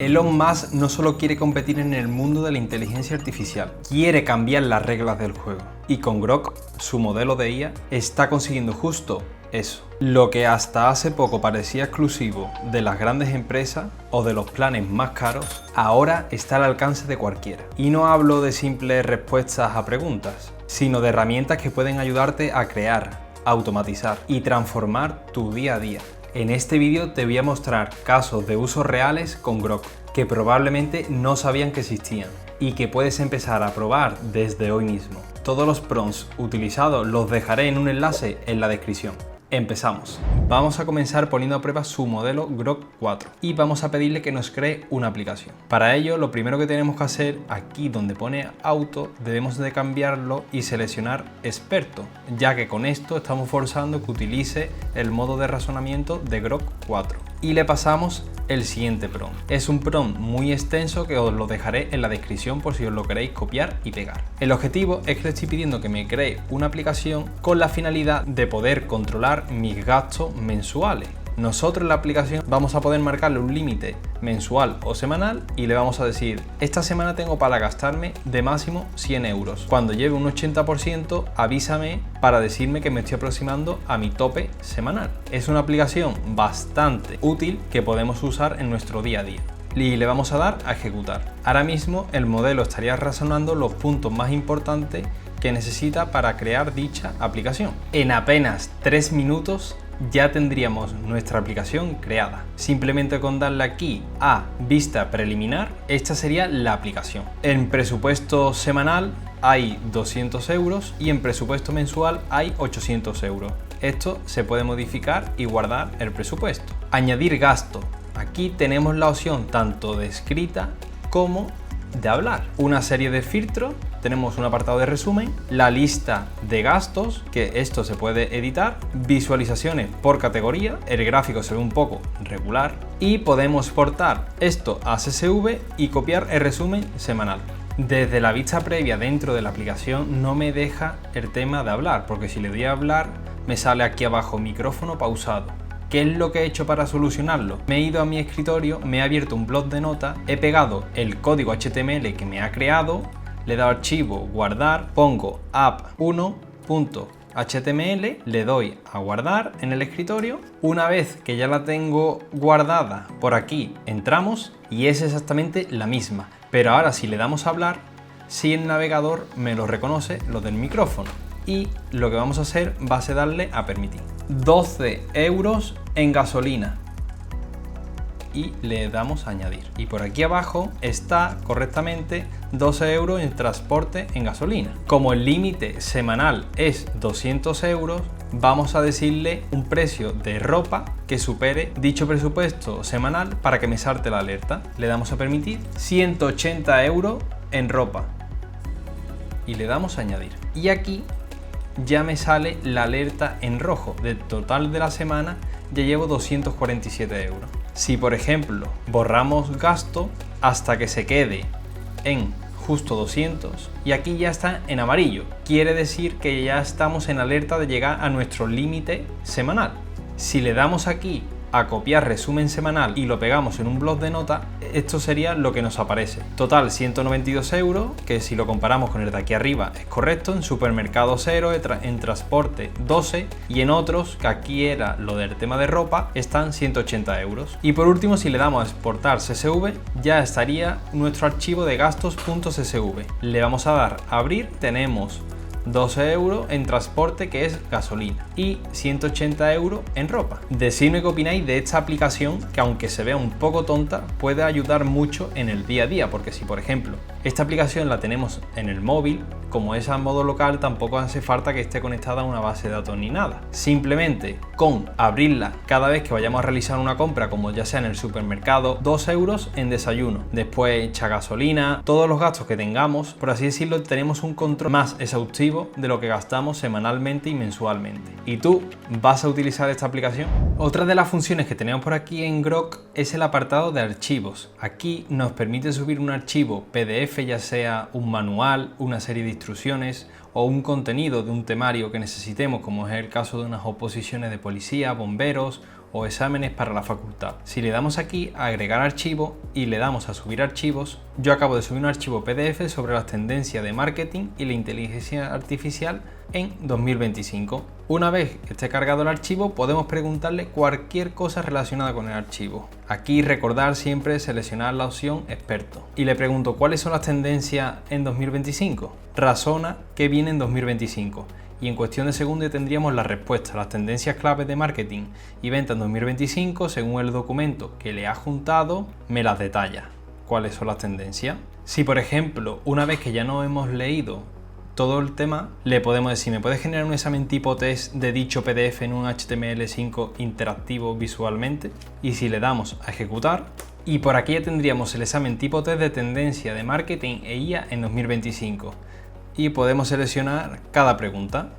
Elon Musk no solo quiere competir en el mundo de la inteligencia artificial, quiere cambiar las reglas del juego. Y con Grok, su modelo de IA, está consiguiendo justo eso. Lo que hasta hace poco parecía exclusivo de las grandes empresas o de los planes más caros, ahora está al alcance de cualquiera. Y no hablo de simples respuestas a preguntas, sino de herramientas que pueden ayudarte a crear, automatizar y transformar tu día a día. En este vídeo te voy a mostrar casos de usos reales con Grok que probablemente no sabían que existían y que puedes empezar a probar desde hoy mismo. Todos los prompts utilizados los dejaré en un enlace en la descripción. Empezamos. Vamos a comenzar poniendo a prueba su modelo Grok 4 y vamos a pedirle que nos cree una aplicación. Para ello, lo primero que tenemos que hacer, aquí donde pone auto, debemos de cambiarlo y seleccionar experto, ya que con esto estamos forzando que utilice el modo de razonamiento de Grok 4. Y le pasamos el siguiente prompt. Es un prompt muy extenso que os lo dejaré en la descripción por si os lo queréis copiar y pegar. El objetivo es que le estoy pidiendo que me cree una aplicación con la finalidad de poder controlar mis gastos mensuales. Nosotros en la aplicación vamos a poder marcarle un límite mensual o semanal y le vamos a decir: esta semana tengo para gastarme de máximo 100 euros. Cuando lleve un 80% avísame para decirme que me estoy aproximando a mi tope semanal. Es una aplicación bastante útil que podemos usar en nuestro día a día. Y le vamos a dar a ejecutar. Ahora mismo el modelo estaría razonando los puntos más importantes que necesita para crear dicha aplicación. En apenas 3 minutos ya tendríamos nuestra aplicación creada. Simplemente con darle aquí a vista preliminar, esta sería la aplicación. En presupuesto semanal hay 200 euros y en presupuesto mensual hay 800 euros. Esto se puede modificar y guardar el presupuesto. Añadir gasto. Aquí tenemos la opción tanto de escrita como de hablar. Una serie de filtros. Tenemos un apartado de resumen, la lista de gastos, que esto se puede editar, visualizaciones por categoría, el gráfico se ve un poco regular y podemos exportar esto a CSV y copiar el resumen semanal. Desde la vista previa dentro de la aplicación no me deja el tema de hablar, porque si le doy a hablar me sale aquí abajo micrófono pausado. ¿Qué es lo que he hecho para solucionarlo? Me he ido a mi escritorio, me he abierto un bloc de notas, he pegado el código HTML que me ha creado, le he dado archivo, guardar, pongo app1.html, le doy a guardar en el escritorio. Una vez que ya la tengo guardada por aquí, entramos y es exactamente la misma. Pero ahora si le damos a hablar, sí el navegador me lo reconoce, lo del micrófono. Y lo que vamos a hacer va a ser darle a permitir. 12 euros en gasolina. Y le damos a añadir. Y por aquí abajo está correctamente 12 euros en transporte en gasolina. Como el límite semanal es 200 euros, vamos a decirle un precio de ropa que supere dicho presupuesto semanal para que me salte la alerta. Le damos a permitir. 180 euros en ropa. Y le damos a añadir. Y aquí ya me sale la alerta en rojo. Del total de la semana ya llevo 247 euros. Si por ejemplo borramos gasto hasta que se quede en justo 200 y aquí ya está en amarillo, quiere decir que ya estamos en alerta de llegar a nuestro límite semanal. Si le damos aquí a copiar resumen semanal y lo pegamos en un bloc de notas, esto sería lo que nos aparece. Total 192 euros, que si lo comparamos con el de aquí arriba es correcto. En supermercado 0, en transporte 12 y en otros, que aquí era lo del tema de ropa, están 180 euros. Y por último, si le damos a exportar CSV, ya estaría nuestro archivo de gastos.csv. Le vamos a dar a abrir, tenemos 12 euros en transporte, que es gasolina, y 180 euros en ropa. Decidme qué opináis de esta aplicación, que aunque se vea un poco tonta, puede ayudar mucho en el día a día, porque si por ejemplo esta aplicación la tenemos en el móvil, como es a modo local, tampoco hace falta que esté conectada a una base de datos ni nada. Simplemente con abrirla cada vez que vayamos a realizar una compra, como ya sea en el supermercado, 2 euros en desayuno, después echa gasolina, todos los gastos que tengamos, por así decirlo, tenemos un control más exhaustivo de lo que gastamos semanalmente y mensualmente. ¿Y tú vas a utilizar esta aplicación? Otra de las funciones que tenemos por aquí en Grok es el apartado de archivos. Aquí nos permite subir un archivo PDF, ya sea un manual, una serie de instrucciones o un contenido de un temario que necesitemos, como es el caso de unas oposiciones de policía, bomberos o exámenes para la facultad. Si le damos aquí a agregar archivo y le damos a subir archivos, yo acabo de subir un archivo PDF sobre las tendencias de marketing y la inteligencia artificial en 2025. Una vez que esté cargado el archivo, podemos preguntarle cualquier cosa relacionada con el archivo. Aquí recordar siempre seleccionar la opción experto. Y le pregunto cuáles son las tendencias en 2025. Razona qué viene en 2025. Y en cuestión de segundos tendríamos la respuesta. Las tendencias claves de marketing y venta en 2025, según el documento que le ha juntado, me las detalla. ¿Cuáles son las tendencias? Si por ejemplo, una vez que ya no hemos leído todo el tema, le podemos decir, ¿me puedes generar un examen tipo test de dicho PDF en un HTML5 interactivo visualmente? Y si le damos a ejecutar, y por aquí ya tendríamos el examen tipo test de tendencia de marketing e IA en 2025. Y podemos seleccionar cada pregunta.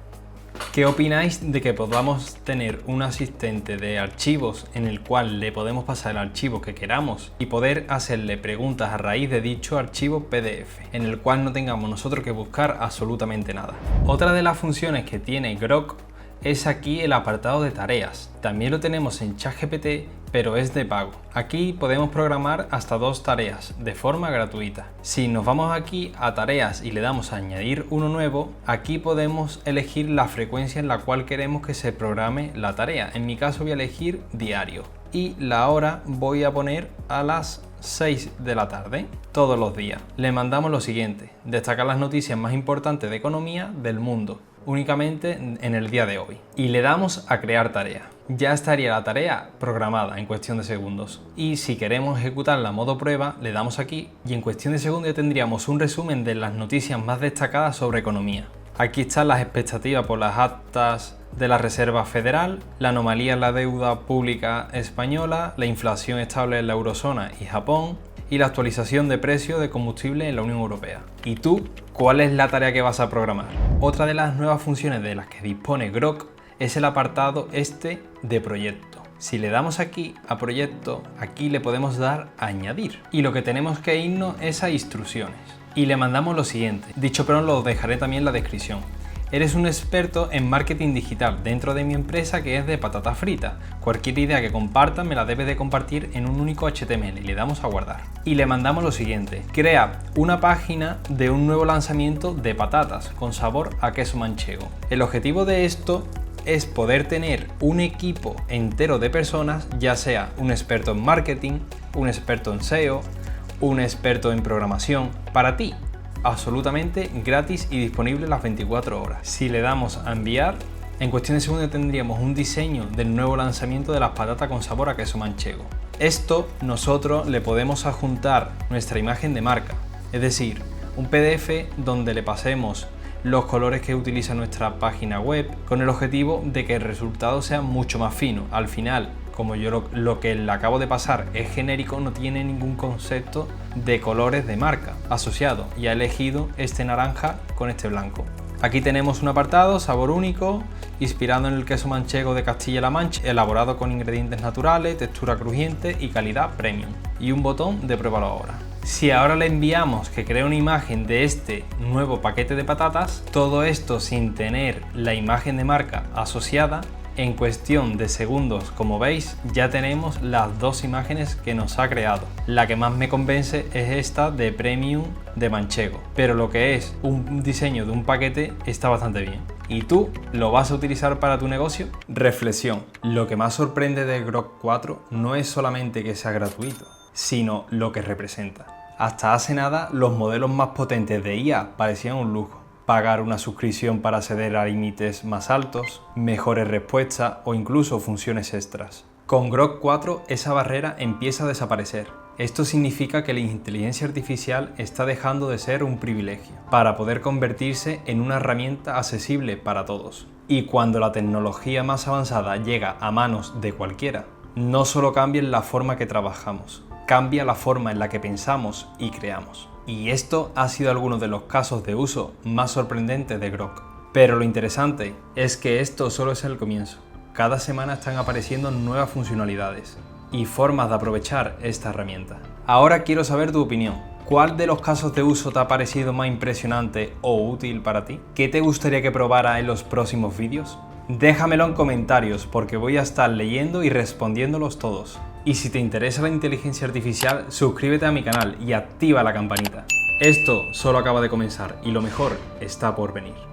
¿Qué opináis de que podamos tener un asistente de archivos en el cual le podemos pasar el archivo que queramos y poder hacerle preguntas a raíz de dicho archivo PDF, en el cual no tengamos nosotros que buscar absolutamente nada? Otra de las funciones que tiene Grok es aquí el apartado de tareas. También lo tenemos en ChatGPT, pero es de pago. Aquí podemos programar hasta 2 tareas de forma gratuita. Si nos vamos aquí a tareas y le damos a añadir uno nuevo, aquí podemos elegir la frecuencia en la cual queremos que se programe la tarea. En mi caso voy a elegir diario y la hora voy a poner a las 6 de la tarde todos los días. Le mandamos lo siguiente: destacar las noticias más importantes de economía del mundo únicamente en el día de hoy, y le damos a crear tarea. Ya estaría la tarea programada en cuestión de segundos, y si queremos ejecutarla a modo prueba le damos aquí y en cuestión de segundos ya tendríamos un resumen de las noticias más destacadas sobre economía. Aquí están las expectativas por las actas de la Reserva Federal, la anomalía en la deuda pública española, la inflación estable en la eurozona y Japón, y la actualización de precios de combustible en la Unión Europea. ¿Y tú, cuál es la tarea que vas a programar? Otra de las nuevas funciones de las que dispone Grok es el apartado este de proyecto. Si le damos aquí a proyecto, aquí le podemos dar a añadir. Y lo que tenemos que irnos es a instrucciones. Y le mandamos lo siguiente. Dicho pero lo dejaré también en la descripción. Eres un experto en marketing digital dentro de mi empresa que es de patatas fritas. Cualquier idea que compartas me la debes de compartir en un único HTML y le damos a guardar. Y le mandamos lo siguiente: crea una página de un nuevo lanzamiento de patatas con sabor a queso manchego. El objetivo de esto es poder tener un equipo entero de personas, ya sea un experto en marketing, un experto en SEO, un experto en programación, para ti. Absolutamente gratis y disponible las 24 horas. Si le damos a enviar, en cuestión de segundos tendríamos un diseño del nuevo lanzamiento de las patatas con sabor a queso manchego. Esto nosotros le podemos adjuntar nuestra imagen de marca, es decir, un PDF donde le pasemos los colores que utiliza nuestra página web, con el objetivo de que el resultado sea mucho más fino. Al final, como yo lo que le acabo de pasar es genérico, no tiene ningún concepto de colores de marca asociado, y ha elegido este naranja con este blanco. Aquí tenemos un apartado, sabor único, inspirado en el queso manchego de Castilla-La Mancha, elaborado con ingredientes naturales, textura crujiente y calidad premium, y un botón de pruébalo ahora. Si ahora le enviamos que cree una imagen de este nuevo paquete de patatas, todo esto sin tener la imagen de marca asociada, en cuestión de segundos, como veis, ya tenemos las 2 imágenes que nos ha creado. La que más me convence es esta de Premium de Manchego, pero lo que es un diseño de un paquete está bastante bien. ¿Y tú lo vas a utilizar para tu negocio? Reflexión: lo que más sorprende de Grok 4 no es solamente que sea gratuito, sino lo que representa. Hasta hace nada, los modelos más potentes de IA parecían un lujo. Pagar una suscripción para acceder a límites más altos, mejores respuestas o incluso funciones extras. Con Grok 4 esa barrera empieza a desaparecer. Esto significa que la inteligencia artificial está dejando de ser un privilegio para poder convertirse en una herramienta accesible para todos. Y cuando la tecnología más avanzada llega a manos de cualquiera, no solo cambia la forma que trabajamos, cambia la forma en la que pensamos y creamos. Y esto ha sido algunos de los casos de uso más sorprendentes de Grok. Pero lo interesante es que esto solo es el comienzo. Cada semana están apareciendo nuevas funcionalidades y formas de aprovechar esta herramienta. Ahora quiero saber tu opinión. ¿Cuál de los casos de uso te ha parecido más impresionante o útil para ti? ¿Qué te gustaría que probara en los próximos vídeos? Déjamelo en comentarios porque voy a estar leyendo y respondiéndolos todos. Y si te interesa la inteligencia artificial, suscríbete a mi canal y activa la campanita. Esto solo acaba de comenzar y lo mejor está por venir.